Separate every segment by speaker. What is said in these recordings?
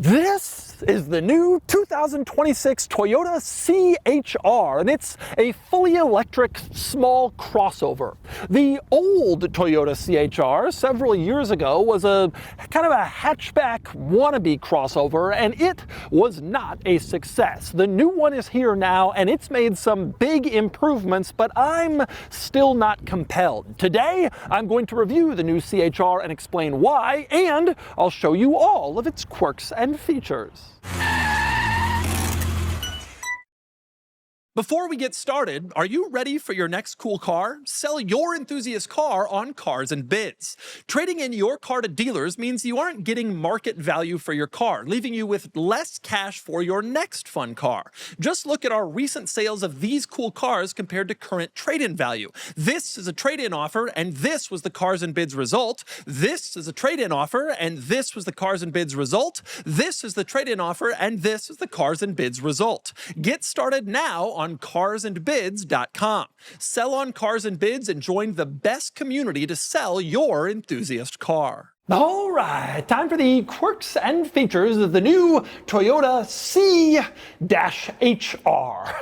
Speaker 1: This is the new 2026 Toyota CHR, and it's a fully electric small crossover. The old Toyota CHR several years ago was a kind of a hatchback wannabe crossover, and it was not a success. The new one is here now, and it's made some big improvements, but I'm still not compelled. Today, I'm going to review the new CHR and explain why, and I'll show you all of its quirks and features. Before we get started, are you ready for your next cool car? Sell your enthusiast car on Cars and Bids. Trading in your car to dealers means you aren't getting market value for your car, leaving you with less cash for your next fun car. Just look at our recent sales of these cool cars compared to current trade-in value. This is a trade-in offer, and this was the Cars and Bids result. This is a trade-in offer, and this was the Cars and Bids result. This is the trade-in offer, and this is the Cars and Bids result. Get started now on carsandbids.com. Sell on Cars and Bids and join the best community to sell your enthusiast car. All right, time for the quirks and features of the new Toyota C-HR.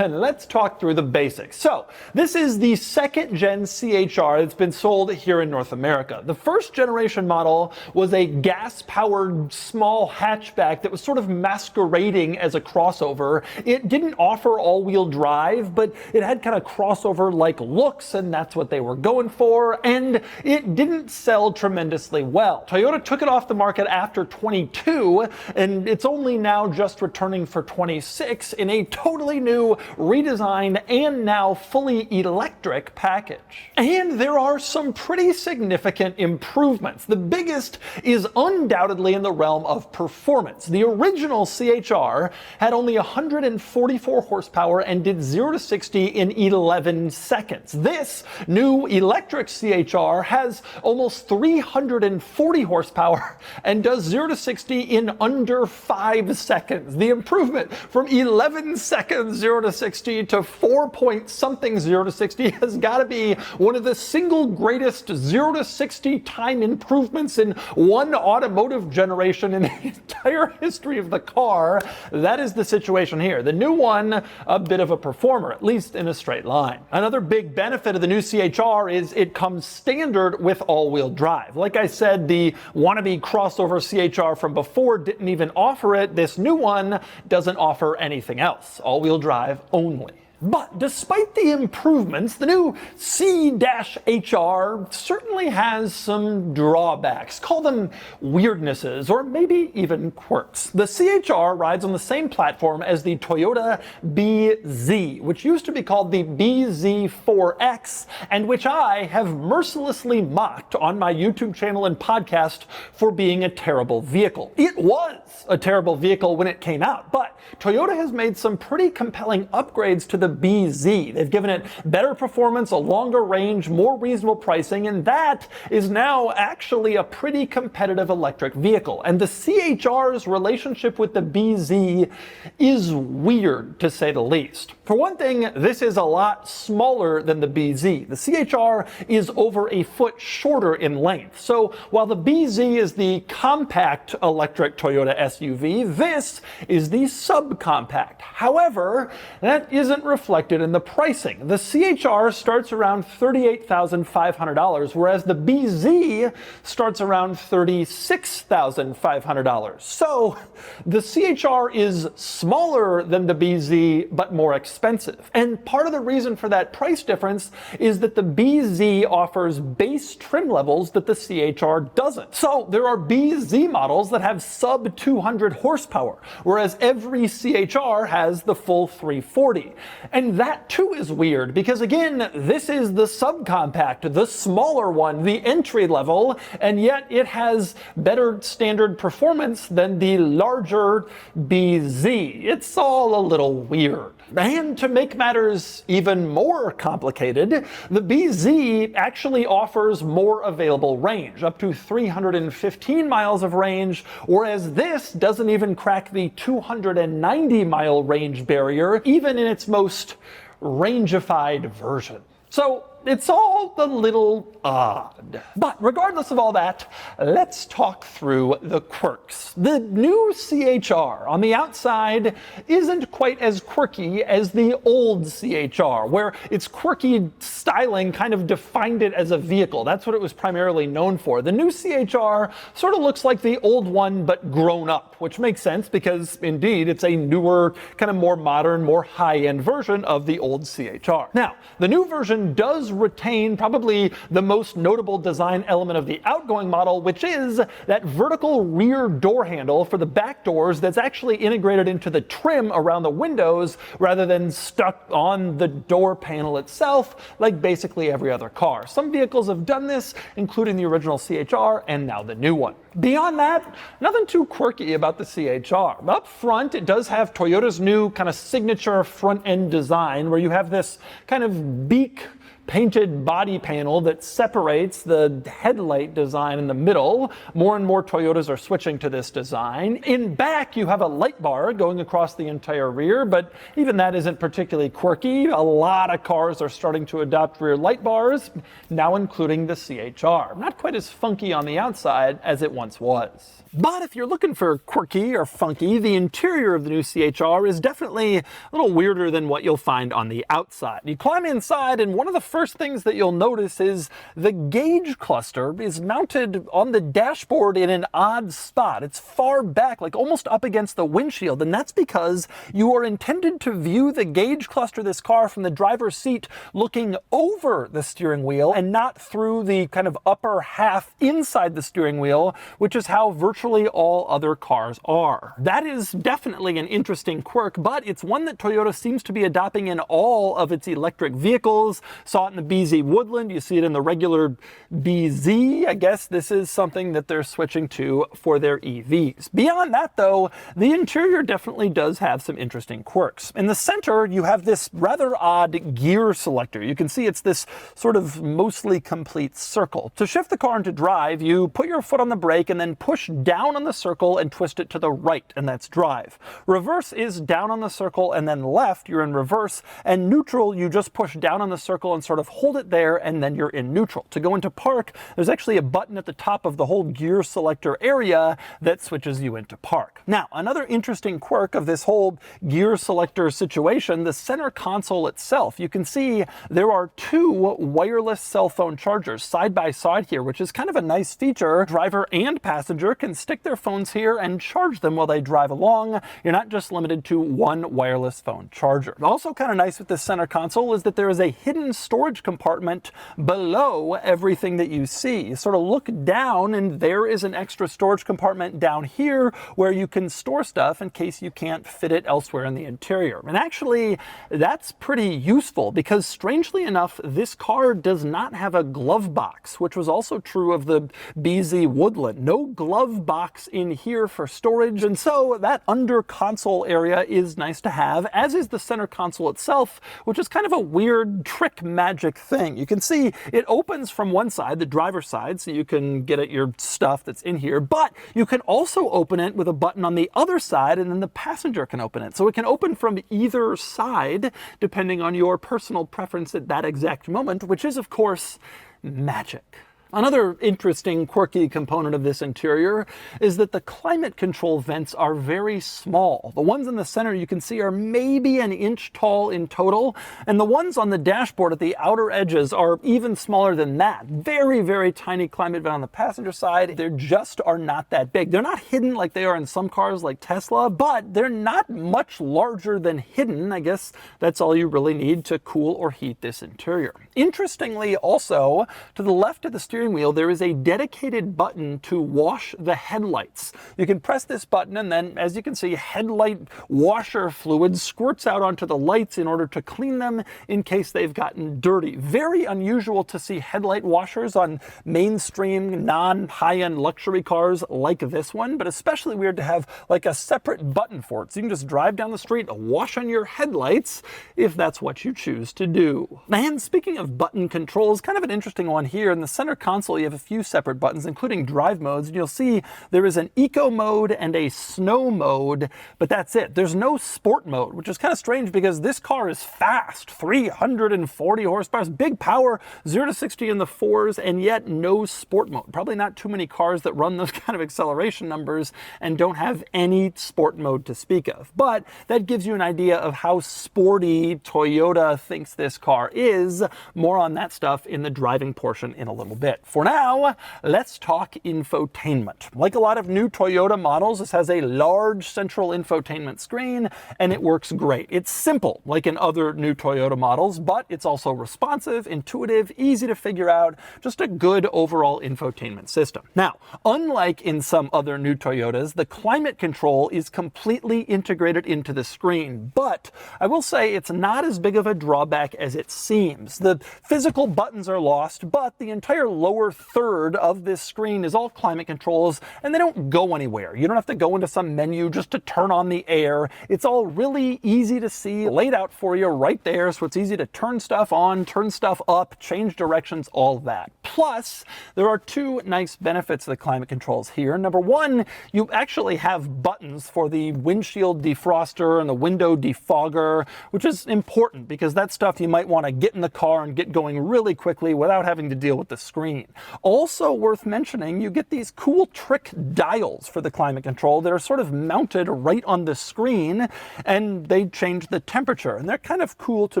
Speaker 1: And let's talk through the basics. So, this is the second gen CHR that's been sold here in North America. The first generation model was a gas-powered small hatchback that was sort of masquerading as a crossover. It didn't offer all-wheel drive, but it had kind of crossover-like looks, and that's what they were going for, and it didn't sell tremendously well. Toyota took it off the market after 22, and it's only now just returning for 26 in a totally new, redesigned, and now fully electric package. And there are some pretty significant improvements. The biggest is undoubtedly in the realm of performance. The original CHR had only 144 horsepower and did 0 to 60 in 11 seconds. This new electric CHR has almost 340 horsepower and does 0 to 60 in under 5 seconds. The improvement from 11 seconds 0 to 60 to 4 point something 0 to 60 has got to be one of the single greatest 0 to 60 time improvements in one automotive generation in the entire history of the car. That is the situation here. The new one, a bit of a performer, at least in a straight line. Another big benefit of the new CHR is it comes standard with all-wheel drive. Like I said, the wannabe crossover CHR from before didn't even offer it. This new one doesn't offer anything else. All-wheel drive only. But despite the improvements, the new C-HR certainly has some drawbacks. Call them weirdnesses, or maybe even quirks. The CHR rides on the same platform as the Toyota BZ, which used to be called the BZ4X, and which I have mercilessly mocked on my YouTube channel and podcast for being a terrible vehicle. It was a terrible vehicle when it came out, but Toyota has made some pretty compelling upgrades to the BZ. They've given it better performance, a longer range, more reasonable pricing, and that is now actually a pretty competitive electric vehicle. And the CHR's relationship with the BZ is weird, to say the least. For one thing, this is a lot smaller than the BZ. The CHR is over a foot shorter in length. So while the BZ is the compact electric Toyota SUV, this is the subcompact. However, that isn't reflected in the pricing. The CHR starts around $38,500, whereas the BZ starts around $36,500. So the CHR is smaller than the BZ, but more expensive. And part of the reason for that price difference is that the BZ offers base trim levels that the CHR doesn't. So there are BZ models that have sub 200 horsepower, whereas every CHR has the full 340. And that too is weird because, again, this is the subcompact, the smaller one, the entry level, and yet it has better standard performance than the larger BZ. It's all a little weird. And to make matters even more complicated, the BZ actually offers more available range, up to 315 miles of range, whereas this doesn't even crack the 290-mile range barrier, even in its most rangified version. So it's all a little odd. But regardless of all that, let's talk through the quirks. The new CHR on the outside isn't quite as quirky as the old CHR, where its quirky styling kind of defined it as a vehicle. That's what it was primarily known for. The new CHR sort of looks like the old one, but grown up, which makes sense because indeed it's a newer, kind of more modern, more high-end version of the old CHR. Now, the new version does retain probably the most notable design element of the outgoing model, which is that vertical rear door handle for the back doors that's actually integrated into the trim around the windows rather than stuck on the door panel itself like basically every other car. Some vehicles have done this, including the original CHR and now the new one. Beyond that, nothing too quirky about the CHR. Up front, it does have Toyota's new kind of signature front-end design where you have this kind of beak painted body panel that separates the headlight design in the middle. More and more Toyotas are switching to this design. In back, you have a light bar going across the entire rear, but even that isn't particularly quirky. A lot of cars are starting to adopt rear light bars, now including the CHR. Not quite as funky on the outside as it once was. But if you're looking for quirky or funky, the interior of the new CHR is definitely a little weirder than what you'll find on the outside. You climb inside, and one of the first things that you'll notice is the gauge cluster is mounted on the dashboard in an odd spot. It's far back, like almost up against the windshield, and that's because you are intended to view the gauge cluster of this car from the driver's seat looking over the steering wheel and not through the kind of upper half inside the steering wheel, which is how virtually all other cars are. That is definitely an interesting quirk, but it's one that Toyota seems to be adopting in all of its electric vehicles. Saw it in the BZ Woodland, you see it in the regular BZ. I guess this is something that they're switching to for their EVs. Beyond that though, the interior definitely does have some interesting quirks. In the center, you have this rather odd gear selector. You can see it's this sort of mostly complete circle. To shift the car into drive, you put your foot on the brake and then push down on the circle and twist it to the right, and that's drive. Reverse is down on the circle and then left, you're in reverse, and neutral, you just push down on the circle and sort of hold it there, and then you're in neutral. To go into park, there's actually a button at the top of the whole gear selector area that switches you into park. Now, another interesting quirk of this whole gear selector situation, the center console itself. You can see there are two wireless cell phone chargers side by side here, which is kind of a nice feature. Driver and passenger can stick their phones here and charge them while they drive along. You're not just limited to one wireless phone charger. Also kind of nice with this center console is that there is a hidden storage compartment below everything that you see. You sort of look down and there is an extra storage compartment down here where you can store stuff in case you can't fit it elsewhere in the interior. And actually, that's pretty useful because strangely enough, this car does not have a glove box, which was also true of the BZ Woodland. No glove box in here for storage, and so that under console area is nice to have, as is the center console itself, which is kind of a weird trick magic thing. You can see it opens from one side, the driver's side, so you can get at your stuff that's in here, but you can also open it with a button on the other side, and then the passenger can open it. So it can open from either side, depending on your personal preference at that exact moment, which is, of course, magic. Another interesting, quirky component of this interior is that the climate control vents are very small. The ones in the center you can see are maybe an inch tall in total, and the ones on the dashboard at the outer edges are even smaller than that. Very, very tiny climate vent on the passenger side. They just are not that big. They're not hidden like they are in some cars like Tesla, but they're not much larger than hidden. I guess that's all you really need to cool or heat this interior. Interestingly, also, to the left of the steering wheel, there is a dedicated button to wash the headlights. You can press this button and then, as you can see, headlight washer fluid squirts out onto the lights in order to clean them in case they've gotten dirty. Very unusual to see headlight washers on mainstream, non-high-end luxury cars like this one, but especially weird to have like a separate button for it. So you can just drive down the street, wash on your headlights if that's what you choose to do. And speaking of button controls, kind of an interesting one here in the center console, you have a few separate buttons, including drive modes, and you'll see there is an eco mode and a snow mode, but that's it. There's no sport mode, which is kind of strange because this car is fast, 340 horsepower, big power, 0 to 60 in the 4s, and yet no sport mode. Probably not too many cars that run those kind of acceleration numbers and don't have any sport mode to speak of. But that gives you an idea of how sporty Toyota thinks this car is. More on that stuff in the driving portion in a little bit. For now, let's talk infotainment. Like a lot of new Toyota models, this has a large central infotainment screen, and it works great. It's simple, like in other new Toyota models, but it's also responsive, intuitive, easy to figure out, just a good overall infotainment system. Now, unlike in some other new Toyotas, the climate control is completely integrated into the screen, but I will say it's not as big of a drawback as it seems. The physical buttons are lost, but the entire lower third of this screen is all climate controls, and they don't go anywhere. You don't have to go into some menu just to turn on the air. It's all really easy to see, laid out for you right there, so it's easy to turn stuff on, turn stuff up, change directions, all that. Plus, there are two nice benefits of the climate controls here. Number one, you actually have buttons for the windshield defroster and the window defogger, which is important because that's stuff you might want to get in the car and get going really quickly without having to deal with the screen. Also worth mentioning, you get these cool trick dials for the climate control that are sort of mounted right on the screen, and they change the temperature, and they're kind of cool to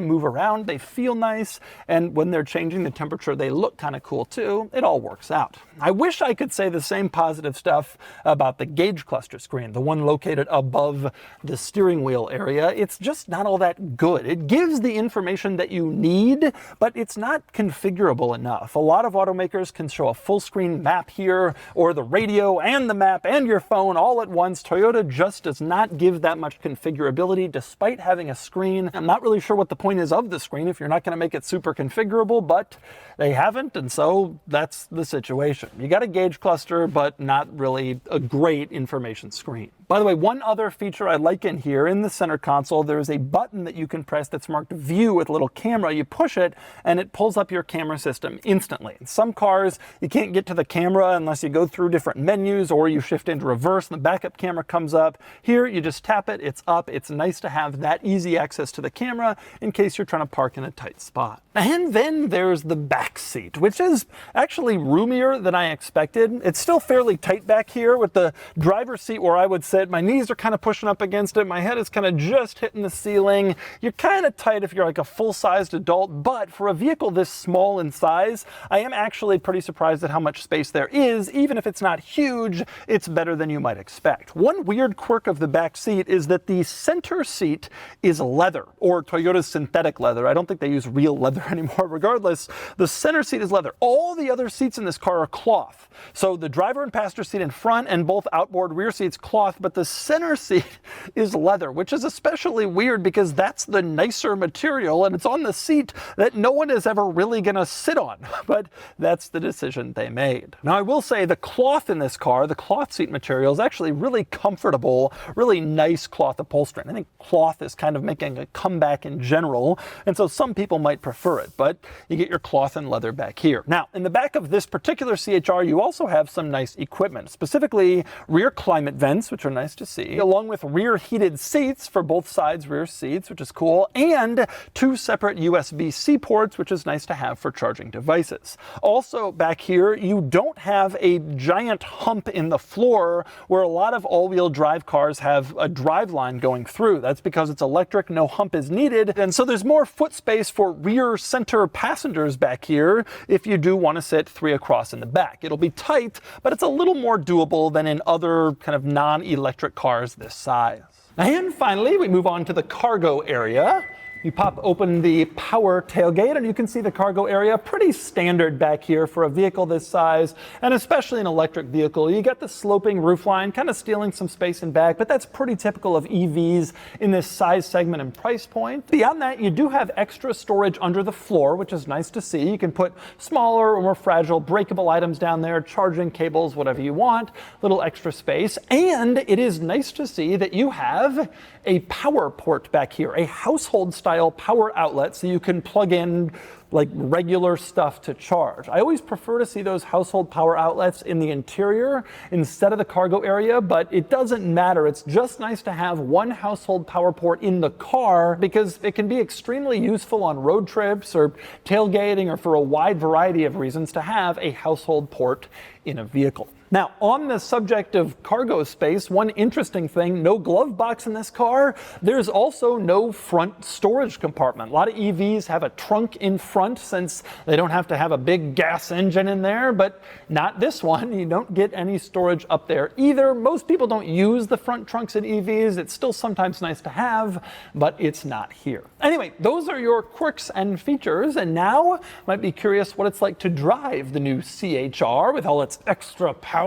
Speaker 1: move around. They feel nice, and when they're changing the temperature, they look kind of cool too. It all works out. I wish I could say the same positive stuff about the gauge cluster screen, the one located above the steering wheel area. It's just not all that good. It gives the information that you need, but it's not configurable enough. A lot of automakers can show a full screen map here, or the radio and the map and your phone all at once. Toyota just does not give that much configurability despite having a screen. I'm not really sure what the point is of the screen if you're not going to make it super configurable, but they haven't, and so that's the situation. You got a gauge cluster, but not really a great information screen. By the way, one other feature I like in here, in the center console, there is a button that you can press that's marked View with a little camera. You push it, and it pulls up your camera system instantly. In some cars, you can't get to the camera unless you go through different menus or you shift into reverse and the backup camera comes up. Here, you just tap it, it's up. It's nice to have that easy access to the camera in case you're trying to park in a tight spot. And then there's the back seat, which is actually roomier than I expected. It's still fairly tight back here with the driver's seat where I would sit. My knees are kind of pushing up against it. My head is kind of just hitting the ceiling. You're kind of tight if you're like a full-sized adult, but for a vehicle this small in size, I am actually pretty surprised at how much space there is. Even if it's not huge, it's better than you might expect. One weird quirk of the back seat is that the center seat is leather, or Toyota's synthetic leather. I don't think they use real leather anymore. Regardless, the center seat is leather. All the other seats in this car are cloth. So the driver and passenger seat in front and both outboard rear seats cloth, but the center seat is leather, which is especially weird because that's the nicer material and it's on the seat that no one is ever really going to sit on. But that's the decision they made. Now, I will say the cloth in this car, the cloth seat material, is actually really comfortable, really nice cloth upholstery. I think cloth is kind of making a comeback in general, and so some people might prefer it, but you get your cloth and leather back here. Now, in the back of this particular CHR, you also have some nice equipment, specifically rear climate vents, which are nice to see, along with rear heated seats for both sides rear seats, which is cool, and two separate USB-C ports, which is nice to have for charging devices. Also back here, you don't have a giant hump in the floor where a lot of all-wheel drive cars have a drive line going through. That's because it's electric, no hump is needed, and so there's more foot space for rear center passengers back here if you do want to sit 3 across in the back. It'll be tight, but it's a little more doable than in other kind of non-electric cars this size. And finally, we move on to the cargo area. You pop open the power tailgate and you can see the cargo area, pretty standard back here for a vehicle this size, and especially an electric vehicle. You get the sloping roofline, kind of stealing some space in back, but that's pretty typical of EVs in this size segment and price point. Beyond that, you do have extra storage under the floor, which is nice to see. You can put smaller or more fragile breakable items down there, charging cables, whatever you want, little extra space. And it is nice to see that you have a power port back here, a household style style power outlet so you can plug in like regular stuff to charge. I always prefer to see those household power outlets in the interior instead of the cargo area, but it doesn't matter. It's just nice to have one household power port in the car because it can be extremely useful on road trips or tailgating or for a wide variety of reasons to have a household port in a vehicle. Now, on the subject of cargo space, one interesting thing, no glove box in this car. There's also no front storage compartment. A lot of EVs have a trunk in front since they don't have to have a big gas engine in there, but not this one. You don't get any storage up there either. Most people don't use the front trunks in EVs. It's still sometimes nice to have, but it's not here. Anyway, those are your quirks and features, and now you might be curious what it's like to drive the new CHR with all its extra power.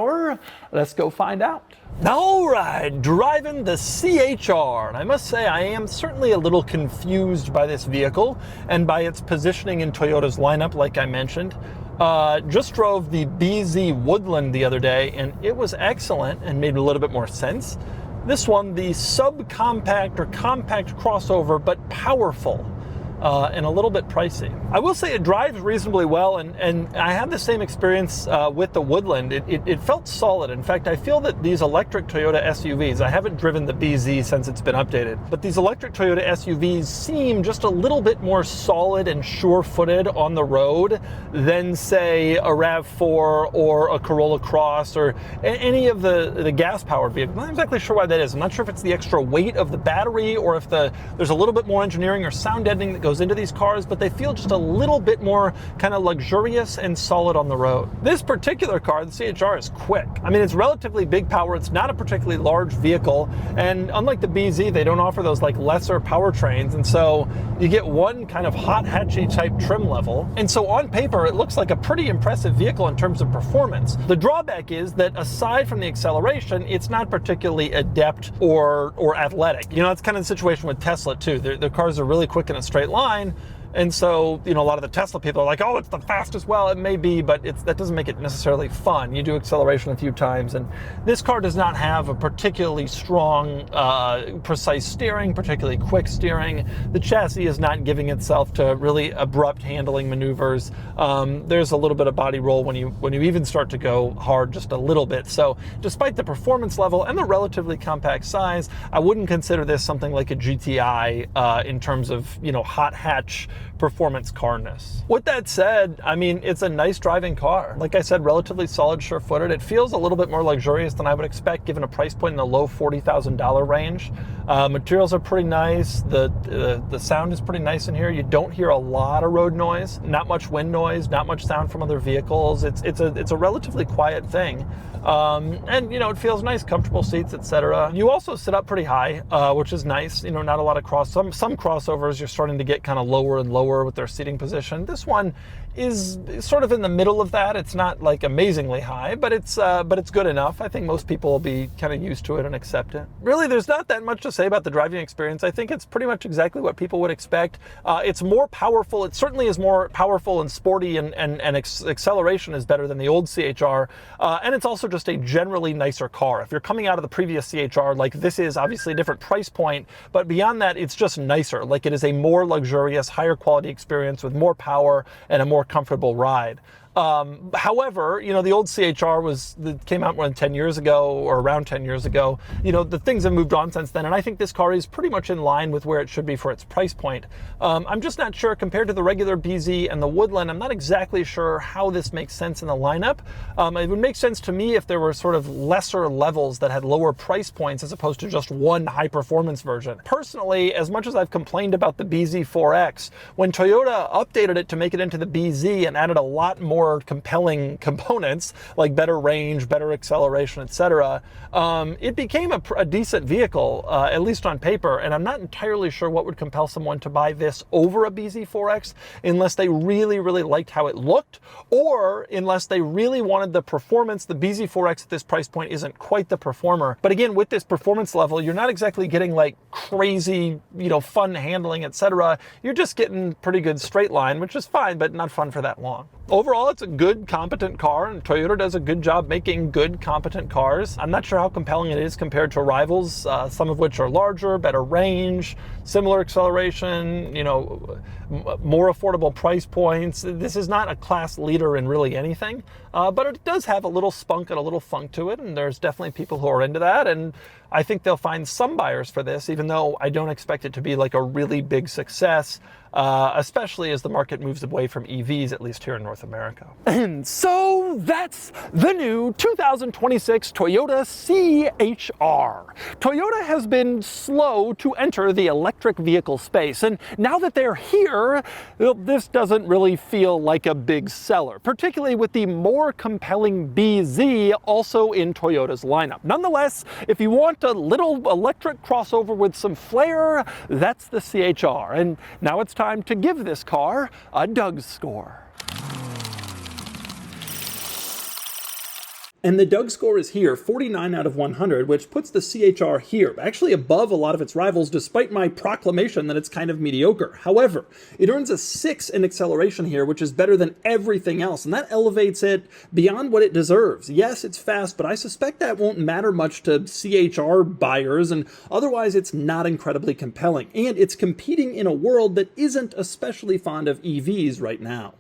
Speaker 1: Let's go find out. All right, driving the CHR. And I must say I am certainly a little confused by this vehicle and by its positioning in Toyota's lineup, like I mentioned. Just drove the BZ Woodland the other day, and it was excellent and made a little bit more sense. This one, the subcompact or compact crossover, but powerful. And a little bit pricey. I will say it drives reasonably well, and I had the same experience with the Woodland. It felt solid. In fact, I feel that these electric Toyota SUVs, I haven't driven the BZ since it's been updated, but these electric Toyota SUVs seem just a little bit more solid and sure-footed on the road than, say, a RAV4 or a Corolla Cross or any of the gas-powered vehicles. I'm not exactly sure why that is. I'm not sure if it's the extra weight of the battery or if there's a little bit more engineering or sound editing that goes into these cars, but they feel just a little bit more kind of luxurious and solid on the road. This particular car, the CHR, is quick. I mean, it's relatively big power. It's not a particularly large vehicle, and unlike the BZ, they don't offer those like lesser powertrains, and so you get one kind of hot hatchy type trim level. And so on paper, it looks like a pretty impressive vehicle in terms of performance. The drawback is that aside from the acceleration, it's not particularly adept or athletic. You know, it's kind of the situation with Tesla too. Their cars are really quick in a straight line. And so, you know, a lot of the Tesla people are like, oh, it's the fastest. Well, it may be, but that doesn't make it necessarily fun. You do acceleration a few times, and this car does not have a particularly strong, precise steering, particularly quick steering. The chassis is not giving itself to really abrupt handling maneuvers. There's a little bit of body roll when you even start to go hard, just a little bit. So despite the performance level and the relatively compact size, I wouldn't consider this something like a GTI in terms of, you know, hot hatch performance carness. With that said, I mean, it's a nice driving car. Like I said, relatively solid, sure-footed. It feels a little bit more luxurious than I would expect given a price point in the low $40,000 range. Materials are pretty nice. The sound is pretty nice in here. You don't hear a lot of road noise, not much wind noise, not much sound from other vehicles. It's a relatively quiet thing. And you know, it feels nice, comfortable seats, etc. You also sit up pretty high, which is nice. You know, not a lot of some crossovers you're starting to get kind of lower and lower with their seating position. This one is sort of in the middle of that. It's not like amazingly high, but it's good enough. I think most people will be kind of used to it and accept it. Really, there's not that much to say about the driving experience. I think it's pretty much exactly what people would expect. It's more powerful. It certainly is more powerful and sporty, and acceleration is better than the old CHR. And it's also just a generally nicer car. If you're coming out of the previous CHR, like this is obviously a different price point, but beyond that, it's just nicer. Like it is a more luxurious, higher quality experience with more power and a more comfortable ride. However, you know, the old CHR came out more than 10 years ago or around 10 years ago. You know, the things have moved on since then, and I think this car is pretty much in line with where it should be for its price point. I'm just not sure, compared to the regular BZ and the Woodland, I'm not exactly sure how this makes sense in the lineup. It would make sense to me if there were sort of lesser levels that had lower price points as opposed to just one high performance version. Personally, as much as I've complained about the BZ4X, when Toyota updated it to make it into the BZ and added a lot more compelling components like better range, better acceleration, etc., it became a decent vehicle, at least on paper, and I'm not entirely sure what would compel someone to buy this over a BZ4X unless they really, really liked how it looked, or unless they really wanted the performance. The BZ4X at this price point isn't quite the performer, but again, with this performance level, you're not exactly getting like crazy, you know, fun handling, etc. You're just getting pretty good straight line, which is fine, but not fun for that long. Overall, it's a good, competent car, and Toyota does a good job making good, competent cars, I'm not sure how compelling it is compared to rivals, some of which are larger, better range, similar acceleration, you know, more affordable price points. This is not a class leader in really anything, but it does have a little spunk and a little funk to it, and there's definitely people who are into that, and I think they'll find some buyers for this, even though I don't expect it to be like a really big success, especially as the market moves away from EVs, at least here in North America. And so that's the new 2026 Toyota CHR. Toyota has been slow to enter the electric vehicle space, and now that they're here, this doesn't really feel like a big seller, particularly with the more compelling BZ also in Toyota's lineup. Nonetheless, if you want a little electric crossover with some flair, that's the CHR. And now it's time to give this car a DougScore. And the DougScore is here, 49 out of 100, which puts the CHR here, actually above a lot of its rivals, despite my proclamation that it's kind of mediocre. However, it earns a 6 in acceleration here, which is better than everything else, and that elevates it beyond what it deserves. Yes, it's fast, but I suspect that won't matter much to CHR buyers, and otherwise it's not incredibly compelling. And it's competing in a world that isn't especially fond of EVs right now.